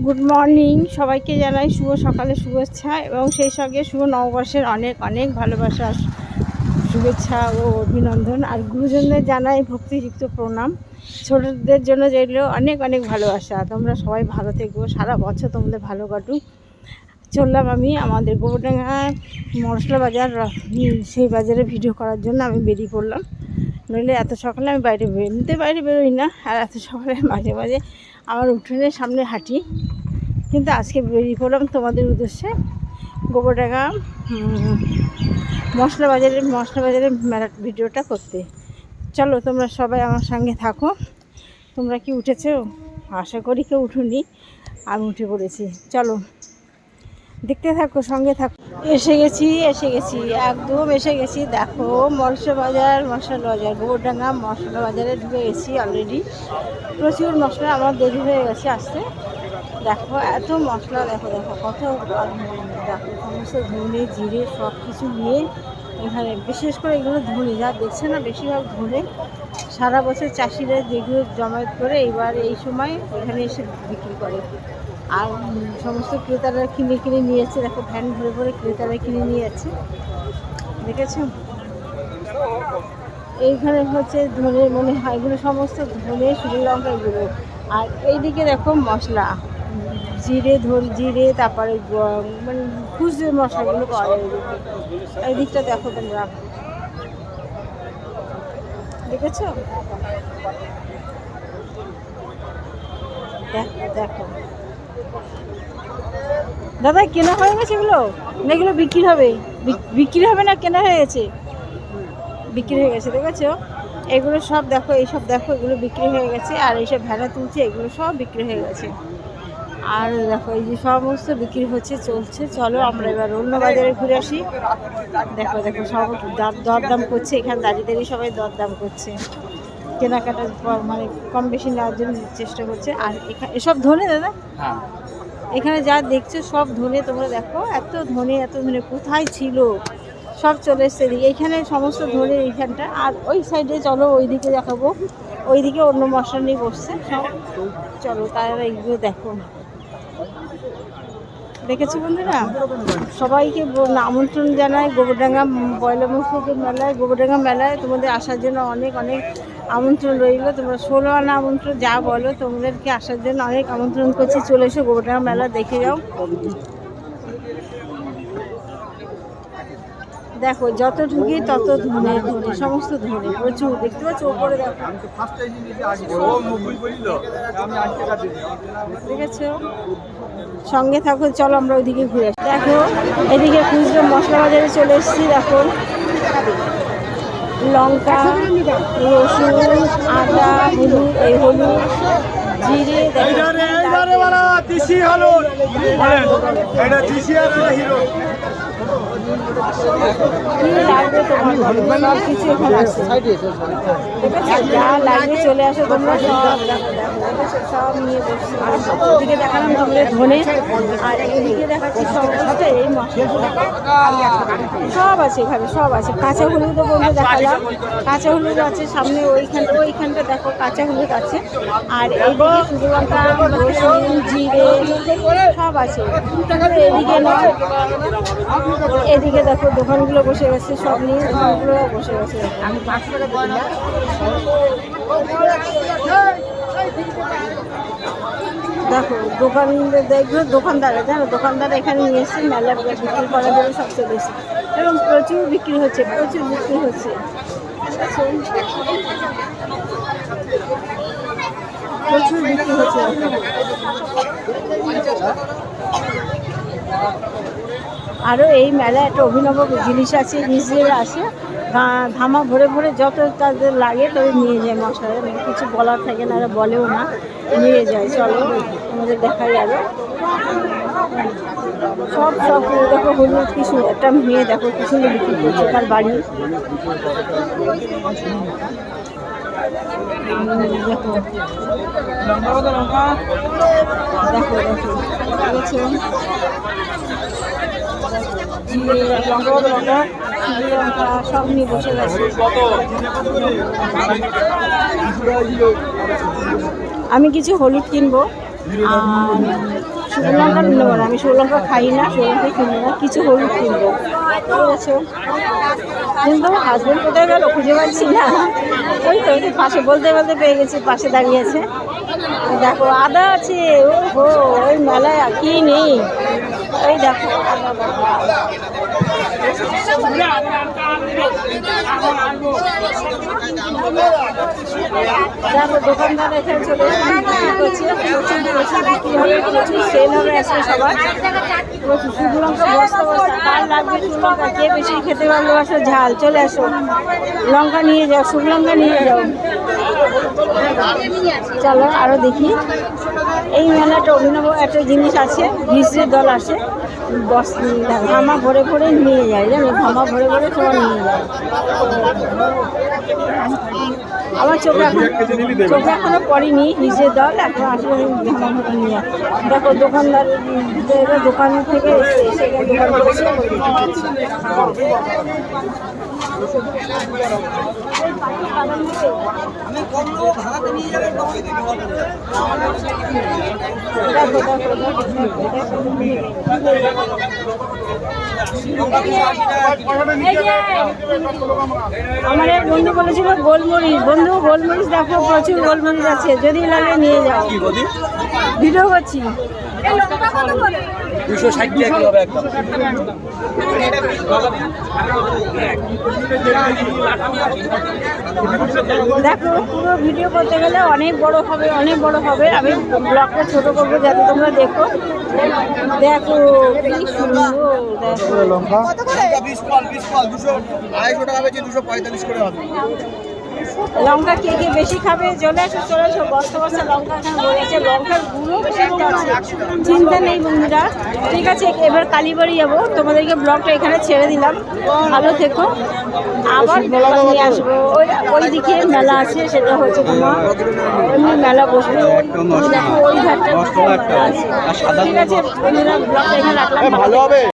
Good morning, সবাইকে জানাই শুভ সকালে শুভেচ্ছা এবং সেই সঙ্গে শুভ নববর্ষের অনেক অনেক ভালোবাসা, শুভেচ্ছা ও অভিনন্দন। আর গুরুজনদের জানাই ভক্তিযুক্ত প্রণাম। ছোটদের জন্য যেগুলো অনেক অনেক ভালোবাসা। তোমরা সবাই ভালো থেকো, সারা বছর তোমাদের ভালো কাটুক। চললাম আমি আমাদের গোবরডাঙ্গা মশলা বাজার, সেই বাজারে ভিডিও করার জন্য আমি বেরিয়ে পড়লাম। নইলে এত সকালে আমি এমনিতে বাইরে বেরোই না, আর এত সকালে মাঝে মাঝে আমার উঠোনের সামনে হাঁটি, কিন্তু আজকে বেরিয়ে পড়লাম তোমাদের উদ্দেশ্যে গোবরডাঙ্গা মশলা বাজারের মেলা ভিডিওটা করতে। চলো তোমরা সবাই আমার সঙ্গে থাকো। তোমরা কি উঠেছো? আশা করি কেউ উঠুনি, আমি উঠে পড়েছি। চলো দেখতে থাকো, সঙ্গে থাকো। এসে গেছি একদম এসে গেছি। দেখো মশলা বাজার গোবরডাঙ্গা মশলা বাজারে ঢুকে গেছি অলরেডি। প্রচুর মশলা, আমার দেরি হয়ে গেছে আসতে। দেখো এত মশলা, দেখো কত, দেখো সমস্ত ধনে জিরে সব কিছু নিয়ে এখানে, বিশেষ করে এগুলো ধনে যা দেখছে না, বেশিরভাগ ধনে। সারা বছর চাষিরা যেগুলো জমায়েত করে এইবার এই সময় এখানে এসে বিক্রি করে। আর সমস্ত ক্রেতারা কিনে নিয়ে যাচ্ছে। দেখো ভ্যান ভরে ভরে ক্রেতারা কিনে নিয়ে যাচ্ছে, দেখেছো? এইখানে হচ্ছে ধনে, মনে হয় এগুলো সমস্ত ধনে, শুকনো লঙ্কা এগুলো। আর এইদিকে দেখো মশলা, জিরে, তারপরে মানে খুচরো মশলাগুলো পাওয়া যায় এইদিকে। এই দিকটা দেখো তোমরা, দেখেছো? দেখো দাদা, কেনা হয়ে গেছে এগুলো না? এগুলো বিক্রি হবে না, কেনা হয়ে গেছে? বিক্রি হয়ে গেছে, দেখেছো? এগুলো সব দেখো, এইসব দেখো, এগুলো বিক্রি হয়ে গেছে। আর এইসব ভেড়া তুলছে, এগুলো সব বিক্রি হয়ে গেছে। আর দেখো এই যে সমস্ত বিক্রি হচ্ছে, চলছে। চলো আমরা এবার অন্য বাজারে ঘুরে আসি। দেখো সব দরদাম করছে, এখানে দাঁড়িয়ে সবাই দরদাম করছে, কেনাকাটা মানে কম বেশি নেওয়ার জন্য চেষ্টা করছে। আর এখানে এসব ধনে দাদা, এখানে যা দেখছো সব ধনে। তোমরা দেখো এত ধনে কোথায় ছিল, সব চলে এসছে এদিকে। এখানে সমস্ত ধনে এইখানটা। আর ওই সাইডে চলো, ওইদিকে দেখাবো, ওইদিকে অন্য মশলা নিয়ে বসছে সব। চলো তারা এইগুলো দেখো। দেখেছি বন্ধুরা, সবাইকে আমন্ত্রণ জানাই গোবরডাঙ্গা পয়লা বৈশাখের মেলায়, গোবরডাঙ্গা মেলায় তোমাদের আসার জন্য অনেক অনেক আমন্ত্রণ রইল। তোমরা 16 আনা আমন্ত্রণ যা বলো, তোমাদেরকে আসার জন্য অনেক আমন্ত্রণ করছি। চলে এসো গোবরডাঙ্গা মেলা দেখে যাও। দেখো যত ঢুকি তত ধনে, সমস্ত ধনে প্রচুর, দেখতে পাচ্ছ ওপরে দেখো, দেখেছো? সঙ্গে থাকো, চলো আমরা ওইদিকে ঘুরে আসি। দেখো এদিকে খুচরো মশলা বাজারে চলে এসেছি। দেখো লঙ্কা, রসুন, আদা, হলুদ, জিরে, লাগবে তোমার সব কিছু এখানে আছে। যা লাগবে চলে আসো তোমরা, সব নিয়ে বসছো। ওদিকে দেখালাম তোমাদের ধনে, আর এদিকে দেখাচ্ছি সমস্ত এই মশলা সব আছে এখানে, সব আছে। কাঁচা হলুদও বলতে দেখালাম, কাঁচা হলুদ আছে সামনে, ওইখানটা দেখো কাঁচা হলুদ আছে। আর এইদিকে শুধু লঙ্কা, রসুন, জিরে সব আছে। এদিকে নয়, এদিকে দেখো দোকানগুলো বসে গেছে, সব নিয়ে দোকানগুলো বসে গেছে। আমি 500 টাকা দিলাম। দেখো দোকানদার জানো, দোকানদার এখানে নিয়ে এসছে মেলা বিক্রি করার জন্য, সব চলে এসছে এবং প্রচুর বিক্রি হচ্ছে। আরও এই মেলায় একটা অভিনব জিনিস আছে, নিজেরা আসে ধামা ভরে ভরে যত তাদের লাগে তবে নিয়ে যায় মশলা, কিছু বলার থাকে না, বলেও না, নিয়ে যায়। চলো আমাদের দেখাই আরও সব দেখো হলুদ, কিছু একটা মেয়ে দেখো কিছু বিক্রি করছে তার বাড়ি। দেখো লঙ্কা সব নিয়ে বসে গেছে। আমি কিছু হলুদ কিনবো আর শুকনো লঙ্কা নেবো না, আমি শুকনো লঙ্কা খাই না, শুকনো লঙ্কা কিনবো না, কিছু হলুদ কিনবো। ঠিক আছে, কিন্তু হাজব্যান্ড কোথায় গেল খুঁজে পাচ্ছি না। ওই তো পাশে বলতে বলতে পেয়ে গেছি, পাশে দাঁড়িয়ে আছে। দেখো আদা আছে, ও হো ওই মেলায় কি নেই, ওই দেখো দেখো দোকানদার এখানে চলে করছে, বিক্রি হবে, প্রচুর সেল হবে আজকে সবার। প্রচুর শুকনো লঙ্কা বস্তা বস্তা, কার লাগবে শুকনো লঙ্কা, কে বেশি খেতে ভালোবাসো ঝাল, চলে আসো, লঙ্কা নিয়ে যাও, শুকনো লঙ্কা নিয়ে যাও। চলো আরও দেখি, এই মেলাটা অভিনব একটা জিনিস আছে, ভিসির দল আসে, ধামা ভরে ভরে নিয়ে যায়, জানো, ধামা ভরে ভরে সবাই নিয়ে যায়। আমার চোখে এখনো পড়েনি ভিসের দল, এখন আসলে ধামা ভরে নিয়ে যায়। দেখো দোকানদার দোকান থেকে এসে দোকান করেছে। আমার এক বন্ধু বলেছিল গোলমরিচ, বন্ধু গোলমরিচ দেখো প্রচুর গোলমরিচ আছে, যদি লাগে নিয়ে যাও। ভিডিও করছি। 260 টাকা কিলো হবে একদম। দেখো পুরো ভিডিও করতে গেলে অনেক বড় হবে, অনেক বড় হবে, আমি ব্লগটা ছোট করবো যাতে তোমরা দেখো। দেখো কি সুন্দর, দেখো লঙ্কা 20 পাল 200 250 টাকা বেচে 245 করে হবে। লঙ্কা কে কে বেশি খাবে চলে আসো, চলে আসো, বস্তা বস্তা লঙ্কা এখানে রয়েছে, লঙ্কার গুঁড়ো বেশি একটা আছে, চিন্তা নেই বন্ধুরা। ঠিক আছে, এবার কালীবাড়ি যাবো, তোমাদেরকে ব্লগটা এখানে ছেড়ে দিলাম, ভালো থেকো, আবার নিয়ে আসবো। ওই দিকে মেলা আছে, সেটা হচ্ছে তোমার এমনি মেলা বসবে, দেখো ওই ঘাটটা আছে। ঠিক আছে বন্ধুরা, ব্লগটা এখানে রাখলাম, ভালো হবে।